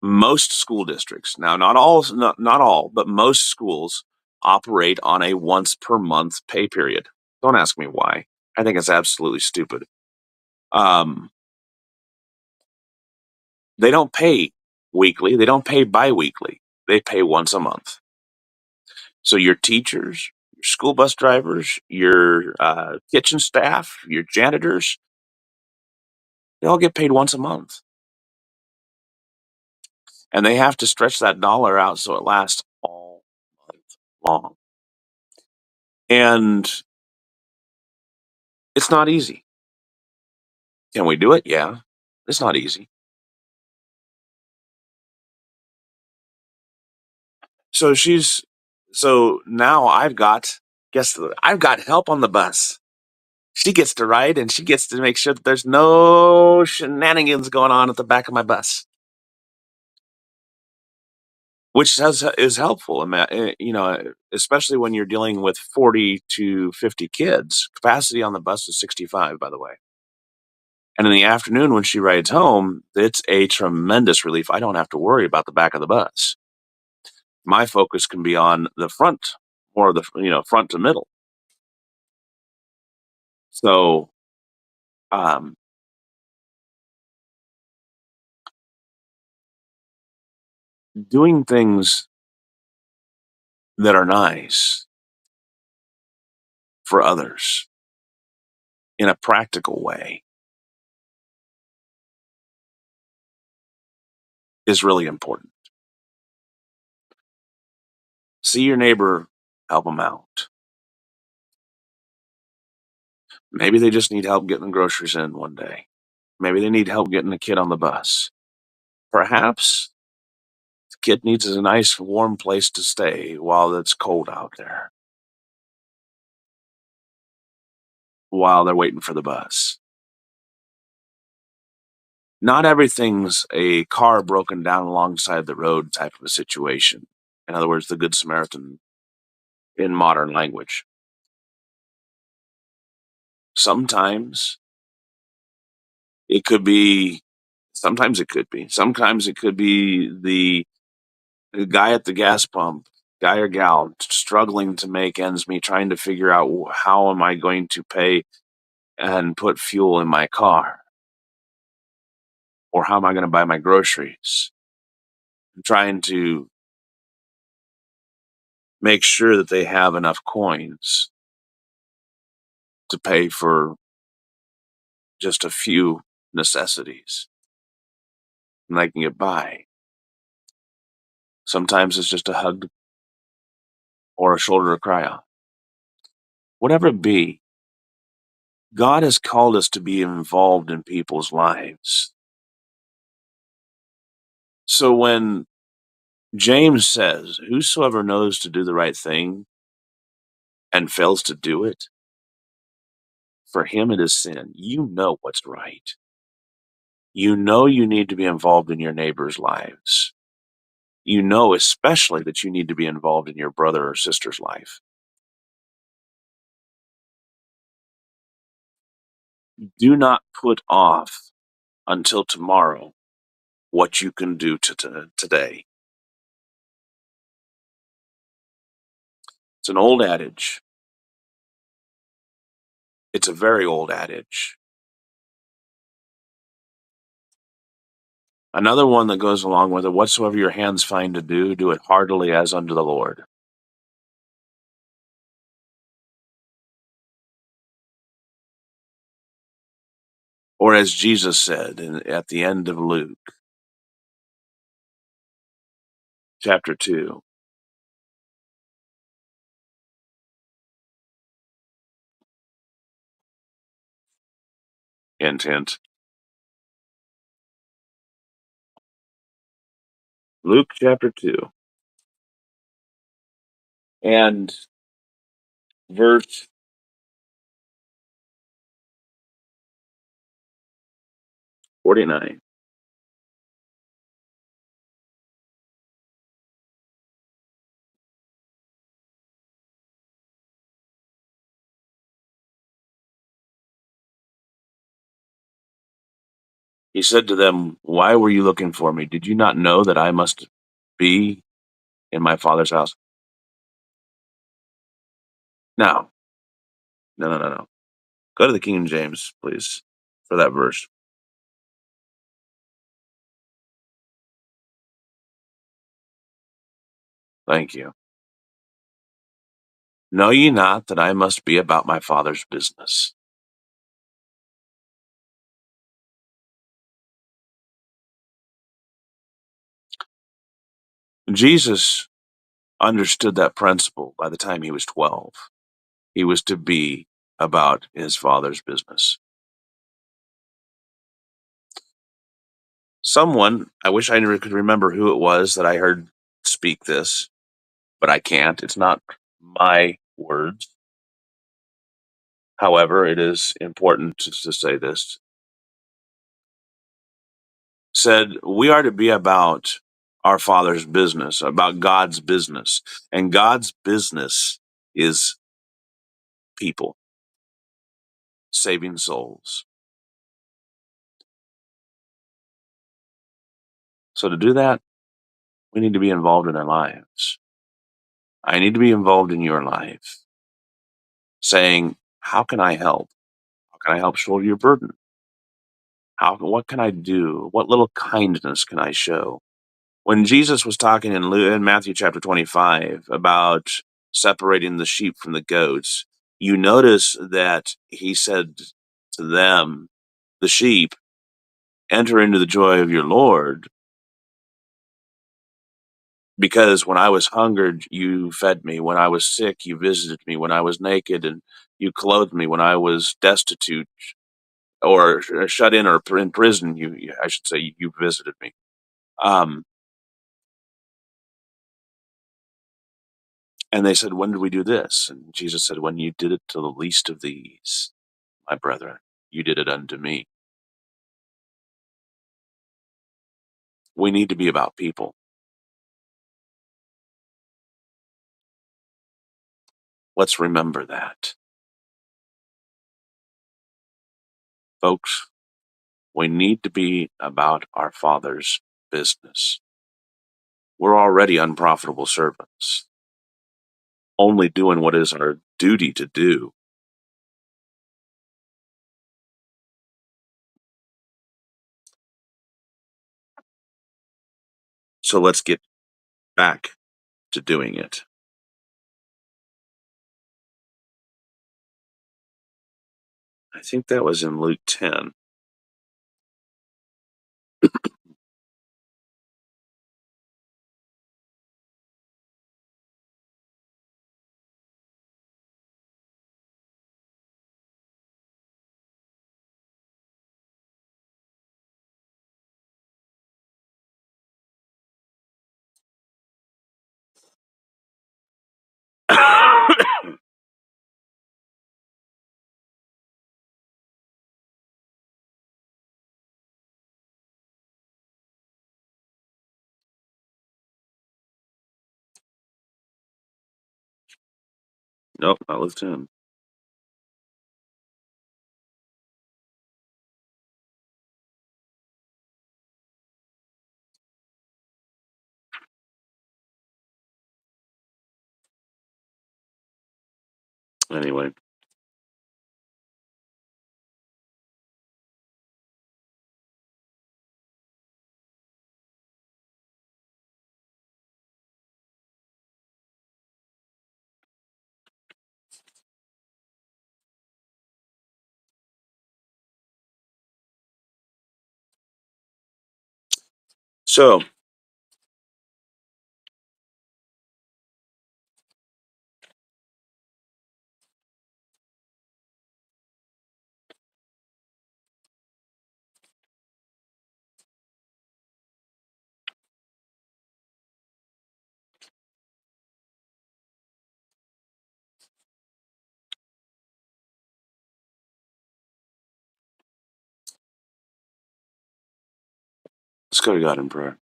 Most school districts, now not all, but most schools operate on a once per month pay period. Don't ask me why. I think it's absolutely stupid. Um, they don't pay weekly. They don't pay biweekly. They pay once a month. So your teachers, your school bus drivers, your kitchen staff, your janitors, they all get paid once a month. And they have to stretch that dollar out so it lasts all month long. And it's not easy. Can we do it? Yeah. It's not easy. So so now I've got help on the bus. She gets to ride and she gets to make sure that there's no shenanigans going on at the back of my bus. which is helpful. Especially when you're dealing with 40 to 50 kids. Capacity on the bus is 65, by the way. And in the afternoon, when she rides home, it's a tremendous relief. I don't have to worry about the back of the bus. My focus can be on the front, more of the front to middle. So, um, doing things that are nice for others in a practical way is really important. See your neighbor, help them out. Maybe they just need help getting the groceries in one day. Maybe they need help getting a kid on the bus. Perhaps the kid needs a nice warm place to stay while it's cold out there, while they're waiting for the bus. Not everything's a car broken down alongside the road type of a situation. In other words, the Good Samaritan in modern language. Sometimes it could be, sometimes it could be, sometimes it could be the guy at the gas pump, guy or gal struggling to make ends meet, trying to figure out how am I going to pay and put fuel in my car, or how am I going to buy my groceries. I'm trying to make sure that they have enough coins to pay for just a few necessities and they can get by. Sometimes it's just a hug or a shoulder to cry on. Whatever it be, God has called us to be involved in people's lives. So when James says, whosoever knows to do the right thing and fails to do it, for him it is sin. You know what's right. You know you need to be involved in your neighbor's lives. You know especially that you need to be involved in your brother or sister's life. Do not put off until tomorrow what you can do today. It's an old adage. It's a very old adage. Another one that goes along with it, whatsoever your hands find to do, do it heartily as unto the Lord. Or as Jesus said at the end of Luke, chapter 2, hint, hint. Luke chapter 2 and verse 49. He said to them, why were you looking for me? Did you not know that I must be in my Father's house? Now, no. Go to the King James, please, for that verse. Thank you. Know ye not that I must be about my Father's business? Jesus understood that principle by the time he was 12. He was to be about his Father's business. Someone, I wish I could remember who it was that I heard speak this, but I can't. It's not my words. However, it is important to say this. Said, we are to be about our Father's business, about God's business. And God's business is people, saving souls. So to do that, we need to be involved in their lives. I need to be involved in your life, saying, how can I help? How can I help shoulder your burden? What can I do? What little kindness can I show? When Jesus was talking in Matthew chapter 25 about separating the sheep from the goats, you notice that he said to them, the sheep, enter into the joy of your Lord, because when I was hungered, you fed me. When I was sick, you visited me. When I was naked, and you clothed me. When I was destitute or shut in or in prison, I should say, you visited me. Um, and they said, when did we do this? And Jesus said, when you did it to the least of these, my brethren, you did it unto me. We need to be about people. Let's remember that. Folks, we need to be about our Father's business. We're already unprofitable servants, only doing what is our duty to do. So let's get back to doing it. I think that was in Luke 10. Nope, not Luke 10. Anyway. So, let's go to God in prayer.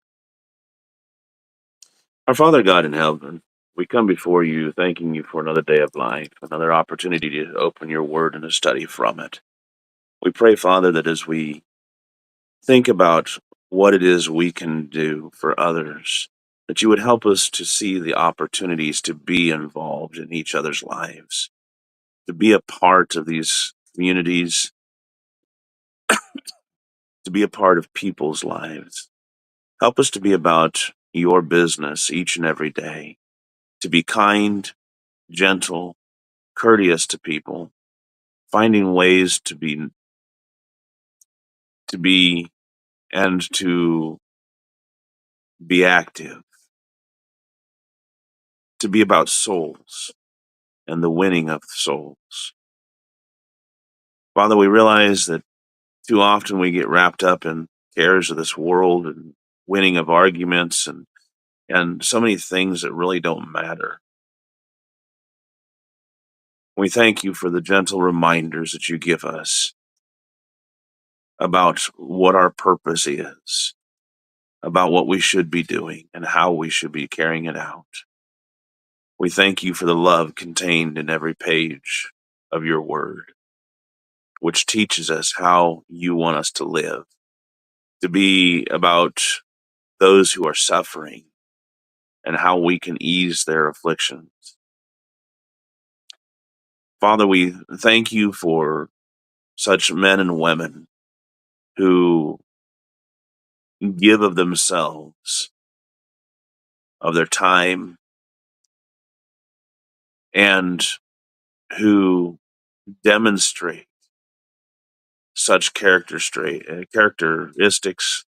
Our Father God in heaven, we come before you thanking you for another day of life, another opportunity to open your word and to study from it. We pray, Father, that as we think about what it is we can do for others, that you would help us to see the opportunities to be involved in each other's lives, to be a part of these communities, to be a part of people's lives. Help us to be about your business each and every day, to be kind, gentle, courteous to people, finding ways to be and to be active, to be about souls and the winning of souls. Father, we realize that too often we get wrapped up in cares of this world and winning of arguments and so many things that really don't matter. We thank you for the gentle reminders that you give us about what our purpose is. about what we should be doing and how we should be carrying it out. We thank you for the love contained in every page of your word, which teaches us how you want us to live, to be about those who are suffering and how we can ease their afflictions. Father, we thank you for such men and women who give of themselves, of their time, and who demonstrate such characteristics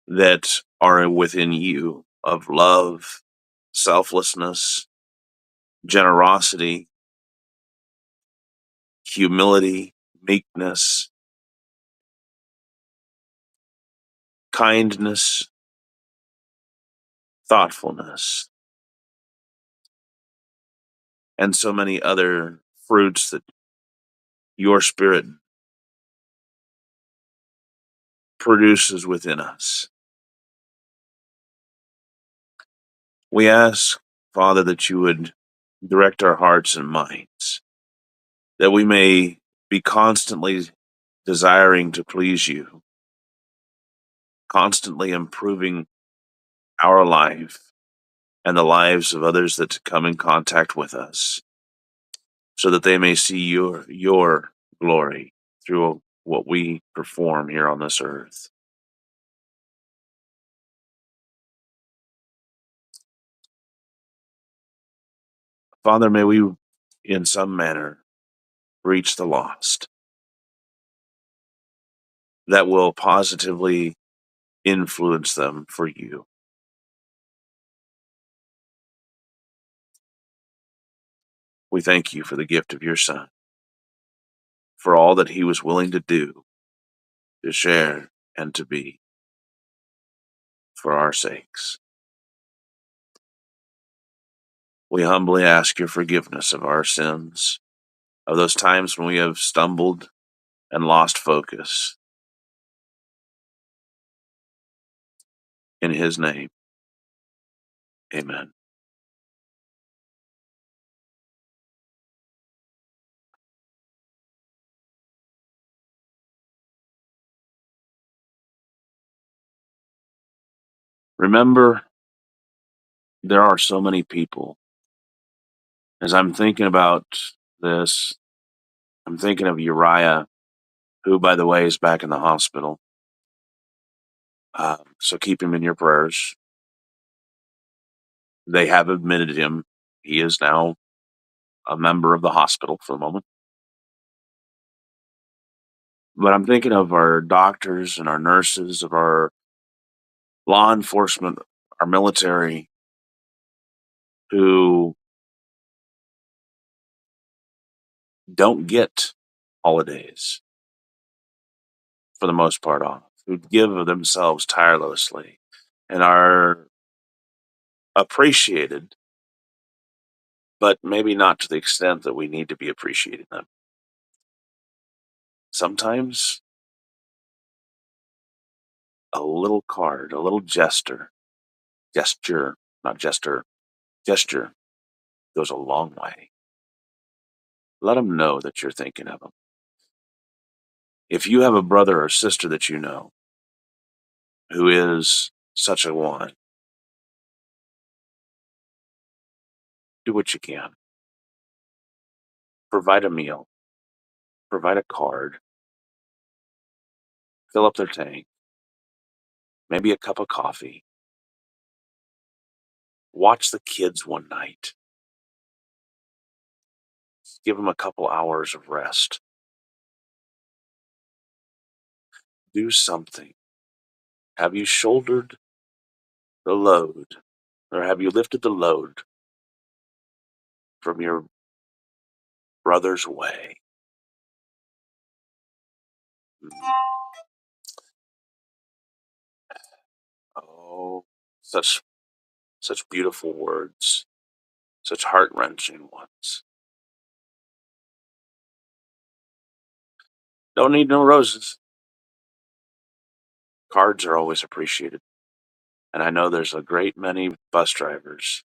that are within you of love, selflessness, generosity, humility, meekness, kindness, thoughtfulness, and so many other fruits that your Spirit produces within us. We ask, Father, that you would direct our hearts and minds, that we may be constantly desiring to please you, constantly improving our life and the lives of others that come in contact with us, so that they may see your glory through what we perform here on this earth. Father, may we in some manner reach the lost that will positively influence them for you. We thank you for the gift of your Son, for all that he was willing to do, to share, and to be for our sakes. We humbly ask your forgiveness of our sins, of those times when we have stumbled and lost focus. In his name, amen. Remember, there are so many people. As I'm thinking about this, I'm thinking of Uriah, who, by the way, is back in the hospital. So keep him in your prayers. They have admitted him. He is now a member of the hospital for the moment. But I'm thinking of our doctors and our nurses, of our law enforcement, our military, who don't get holidays for the most part off, who give of themselves tirelessly and are appreciated, but maybe not to the extent that we need to be appreciating them. Sometimes a little card, a little not jester, gesture goes a long way. Let them know that you're thinking of them. If you have a brother or sister that you know who is such a one, do what you can. Provide a meal, provide a card, fill up their tank, maybe a cup of coffee. Watch the kids one night. Give them a couple hours of rest. Do something. Have you shouldered the load, or have you lifted the load from your brother's way? Oh, such beautiful words, such heart-wrenching ones. Don't need no roses. Cards are always appreciated. And I know there's a great many bus drivers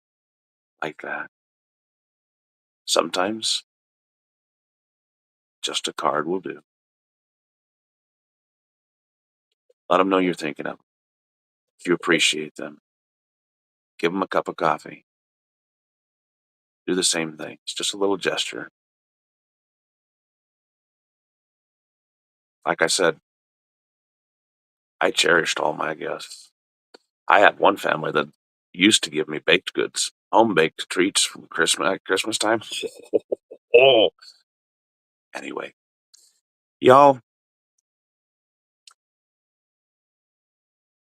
like that. Sometimes just a card will do. Let them know you're thinking of them. If you appreciate them, give them a cup of coffee. Do the same thing. It's just a little gesture. Like I said, I cherished all my guests. I had one family that used to give me baked goods, home baked treats from Christmas at Christmas time. Oh, anyway, y'all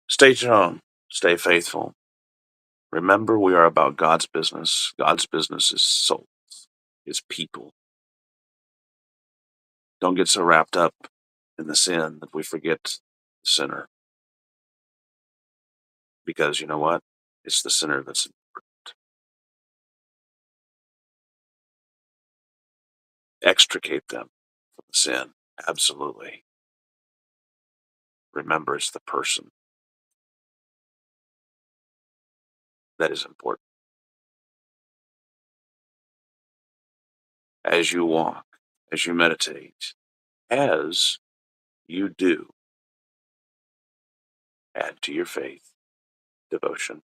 stay strong, stay faithful. Remember, we are about God's business. God's business is souls, is people. Don't get so wrapped up in the sin that we forget the sinner. Because you know what? It's the sinner that's important. Extricate them from the sin. Absolutely. Remember, it's the person that is important. As you walk, as you meditate, as you do, add to your faith, devotion,